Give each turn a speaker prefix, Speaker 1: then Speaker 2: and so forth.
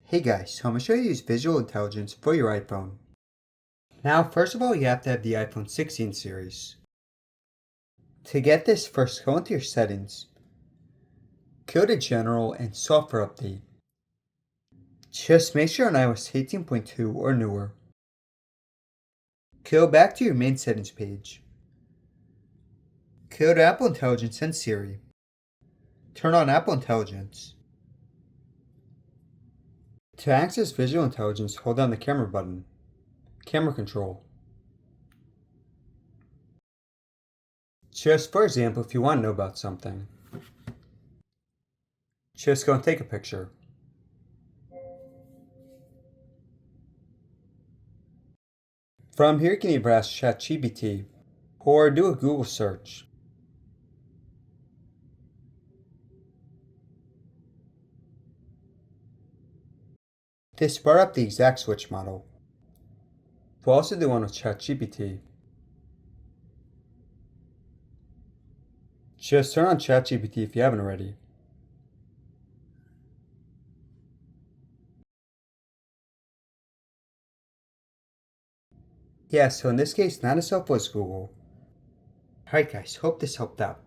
Speaker 1: Hey guys, so I'm going to show you how to use visual intelligence for your iPhone. Now, first of all, you have to have the iPhone 16 series. To get this, first go into your settings, go to General and Software Update. Just make sure you're on iOS 18.2 or newer. Go back to your main settings page. Go to Apple Intelligence and Siri. Turn on Apple Intelligence. To access visual intelligence, hold down the camera button. Camera control. Just for example, if you want to know about something, just go and take a picture. From here, you can either ask ChatGPT or do a Google search. This brought up the exact switch model. We'll also do one with ChatGPT. Just turn on ChatGPT if you haven't already. Yeah, so in this case, not itself was Google. Alright guys, hope this helped out.